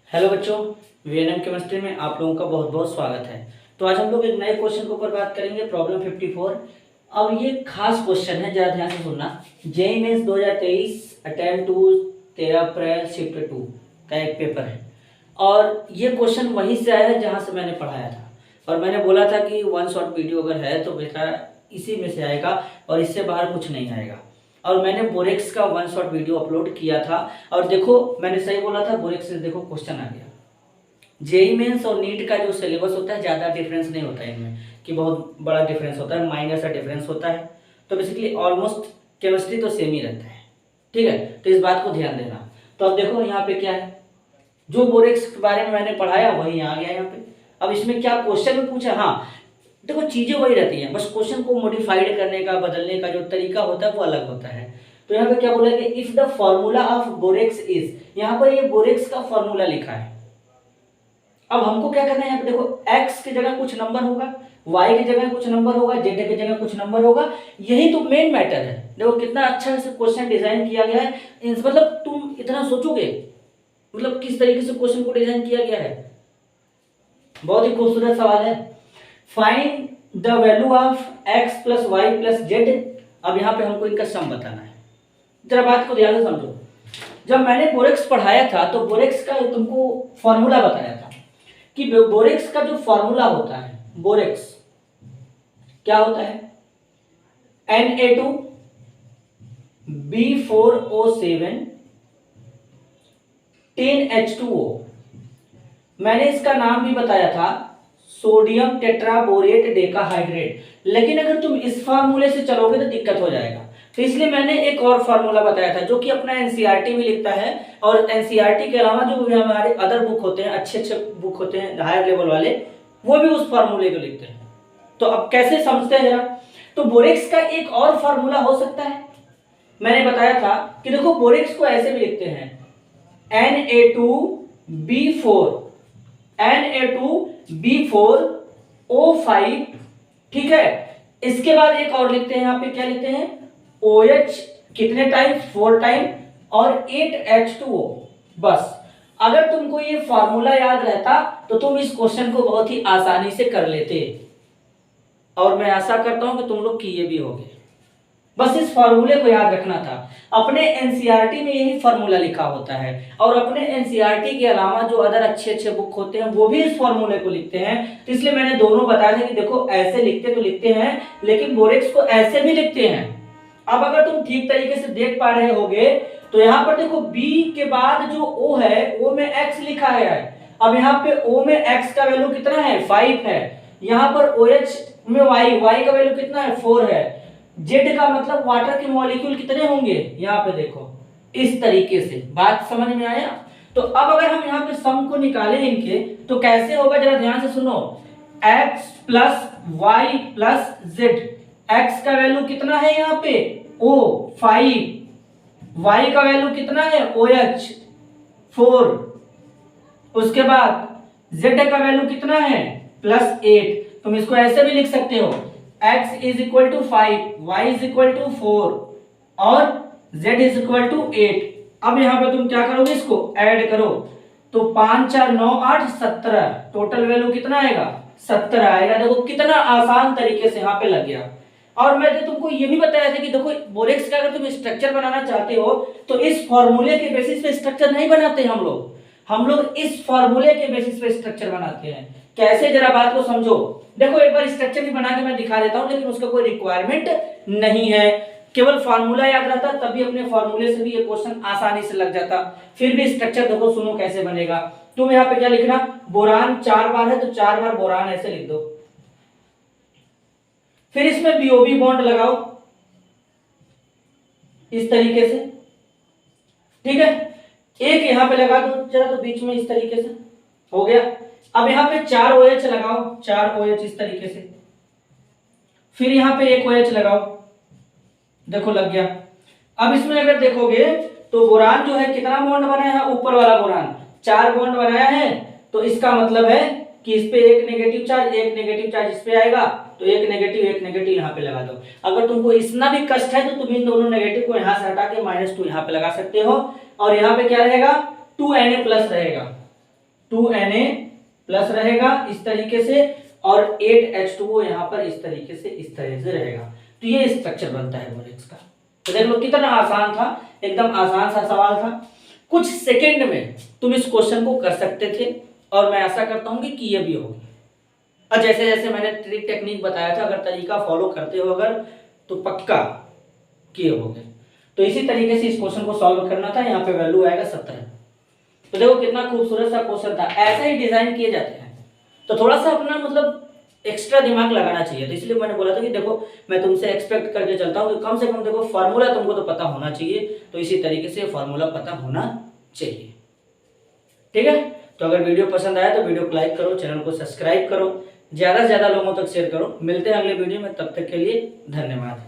Hello बच्चों, VNM chemistry में आप लोगों का बहुत बहुत स्वागत है। तो आज हम लोग एक नए क्वेश्चन के ऊपर बात करेंगे, प्रॉब्लम 54। अब ये खास क्वेश्चन है, जरा ध्यान से सुनना। जेईई मेंस 2023 अटेम्प्ट 2 13 अप्रैल शिफ्ट 2 का एक पेपर है और ये क्वेश्चन वहीं से आया है जहाँ से मैंने पढ़ाया था। और मैंने बोला था कि वन शॉट वीडियो अगर है तो बेटा इसी में से आएगा और इससे बाहर कुछ नहीं आएगा। और मैंने बोरेक्स का वन शॉट वीडियो अपलोड किया था और देखो मैंने सही बोला था, बोरेक्स से देखो क्वेश्चन आ गया। जेईई मेंस और नीट का जो सिलेबस होता है ज़्यादा डिफरेंस नहीं होता है इनमें, कि बहुत बड़ा डिफरेंस होता है, माइनर सा डिफरेंस होता है। तो बेसिकली ऑलमोस्ट केमिस्ट्री तो सेम ही रहता है, ठीक है। तो इस बात को ध्यान देना। तो अब देखो यहाँ पे क्या है, जो बोरेक्स के बारे में मैंने पढ़ाया वही आ गया यहाँ पे। अब इसमें क्या क्वेश्चन में पूछा, हाँ देखो चीजें वही रहती हैं, बस क्वेश्चन को मॉडिफाइड करने का, बदलने का जो तरीका होता है वो अलग होता है। तो यहाँ पे क्या बोला कि if the formula of borax is, यहाँ पर ये बोरेक्स का फॉर्मूला लिखा है। अब हमको क्या करना है, यहाँ पे देखो x की जगह कुछ नंबर होगा, y की जगह कुछ नंबर होगा, z की जगह कुछ नंबर होगा। यही तो मेन मैटर है। देखो कितना अच्छा से क्वेश्चन डिजाइन किया गया है। मतलब तुम इतना सोचोगे, मतलब किस तरीके से क्वेश्चन को डिजाइन किया गया है, बहुत ही खूबसूरत सवाल है। Find the value of x plus Y plus Z. अब यहाँ पे हमको इनका सम बताना है। जरा बात को ध्यान से समझो। जब मैंने बोरेक्स पढ़ाया था तो बोरेक्स का तुमको फॉर्मूला बताया था कि बोरेक्स का जो फॉर्मूला होता है, बोरेक्स क्या होता है, Na2B4O7 10H2O। मैंने इसका नाम भी बताया था, सोडियम टेट्राबोरेट डेकाहाइड्रेट। लेकिन अगर तुम इस फार्मूले से चलोगे तो दिक्कत हो जाएगा। तो इसलिए मैंने एक और फार्मूला बताया था जो कि अपना एनसीईआरटी में लिखता है। और एनसीईआरटी के अलावा जो भी हमारे अदर बुक होते हैं, अच्छे अच्छे बुक होते हैं हायर लेवल वाले, वो भी उस फार्मूले को लिखते हैं। तो अब कैसे समझते हैं जरा। तो बोरेक्स का एक और फार्मूला हो सकता है, मैंने बताया था कि देखो बोरेक्स को ऐसे भी लिखते हैं, Na2B4O5, ठीक है। इसके बाद एक और लिखते हैं, यहाँ पे क्या लिखते हैं, OH कितने टाइम, 4 टाइम और 8H2O। बस अगर तुमको ये फॉर्मूला याद रहता तो तुम इस क्वेश्चन को बहुत ही आसानी से कर लेते, और मैं आशा करता हूं कि तुम लोग किए भी होगे। बस इस फॉर्मूले को याद रखना था। अपने एनसीईआरटी में यही फॉर्मूला लिखा होता है और अपने एनसीईआरटी के अलावा जो अदर अच्छे अच्छे बुक होते हैं वो भी इस फॉर्मूले को लिखते हैं। तो इसलिए मैंने दोनों बताया था कि देखो ऐसे लिखते तो लिखते हैं, लेकिन बोरेक्स को ऐसे भी लिखते हैं। अब अगर तुम ठीक तरीके से देख पा रहे होगे तो यहाँ पर देखो B के बाद जो O है, O में X लिखा गया है। अब यहाँ पे O में X का वैल्यू कितना है, 5 है। यहाँ पर OH में Y का वैल्यू कितना है, 4 है। जेड का मतलब वाटर के मॉलिक्यूल कितने होंगे, यहाँ पे देखो इस तरीके से। बात समझ में आया। तो अब अगर हम यहाँ पे सम को निकालें इनके तो कैसे होगा, जरा ध्यान से सुनो। x plus Y plus Z, x का वैल्यू कितना है यहाँ पे, O 5, y का वैल्यू कितना है, OH 4, उसके बाद z का वैल्यू कितना है, +8। तुम इसको ऐसे भी लिख सकते हो, x is equal to 5, y is equal to 4 और z इज इक्वल टू 8। अब यहाँ पे तुम क्या करोगे, इसको ऐड करो तो 5 4 9 8 17, टोटल वैल्यू कितना आएगा, 17 आएगा। देखो कितना आसान तरीके से यहाँ पे लग गया। और मैंने तुमको ये भी बताया था कि देखो बोरेक्स का अगर तुम स्ट्रक्चर बनाना चाहते हो तो इस फॉर्मूले के बेसिस पे स्ट्रक्चर नहीं बनाते हम लोग इस फॉर्मूले के बेसिस पे स्ट्रक्चर बनाते हैं। कैसे, जरा बात को समझो। देखो एक बार स्ट्रक्चर भी बना के मैं दिखा देता हूं, लेकिन उसका कोई रिक्वायरमेंट नहीं है, केवल फार्मूला याद रहता तभी अपने फार्मूले से भी ये क्वेश्चन आसानी से लग जाता। फिर भी स्ट्रक्चर देखो, सुनो कैसे बनेगा। तुम यहाँ पे क्या लिखना, बोरान 4 बार है तो 4 बार बोरान ऐसे लिख दो। फिर इसमें बीओबी बॉन्ड लगाओ इस तरीके से, ठीक है। एक यहाँ पे लगा दो जरा तो बीच में इस तरीके से, हो गया। अब यहाँ पे 4 OH लगाओ, 4 OH इस तरीके से। फिर यहाँ पे एक OH लगाओ, देखो लग गया। अब इसमें अगर देखोगे तो बोरान जो है कितना बॉन्ड बनाया है, ऊपर वाला बोरान 4 बॉन्ड बनाया है। तो इसका मतलब है कि इस पे एक नेगेटिव चार्ज इस पे आएगा, तो एक नेगेटिव यहाँ पे लगा दो। अगर तुमको इतना भी कष्ट है तो तुम इन दोनों नेगेटिव को यहाँ से हटा के -2 यहाँ पे लगा सकते हो। और यहाँ पे क्या रहेगा, 2Na+ रहेगा। 2Na प्लस रहेगा इस तरीके से, और 8H2O यहाँ पर इस तरीके से, इस तरह से रहेगा। तो ये स्ट्रक्चर बनता है बोरेक्स का। तो देख लो कितना आसान था, एकदम आसान सा सवाल था। कुछ सेकंड में तुम इस क्वेश्चन को कर सकते थे, और मैं आशा करता हूँ कि ये भी होगी। और जैसे जैसे मैंने ट्रिक टेक्निक बताया था, अगर तरीका फॉलो करते हो अगर, तो पक्का किए होगे। तो इसी तरीके से इस क्वेश्चन को सॉल्व करना था। यहाँ पे वैल्यू आएगा 17। तो देखो कितना खूबसूरत सा क्वेश्चन था। ऐसे ही डिजाइन किए जाते हैं, तो थोड़ा सा अपना मतलब एक्स्ट्रा दिमाग लगाना चाहिए। तो इसलिए मैंने बोला था कि देखो मैं तुमसे एक्सपेक्ट करके चलता हूँ कि कम से कम देखो फार्मूला तुमको तो पता होना चाहिए। तो इसी तरीके से फार्मूला पता होना चाहिए, ठीक है। तो अगर वीडियो पसंद आया तो वीडियो को लाइक करो, चैनल को सब्सक्राइब करो, ज्यादा से ज्यादा लोगों तक शेयर करो। मिलते हैं अगले वीडियो में, तब तक के लिए धन्यवाद।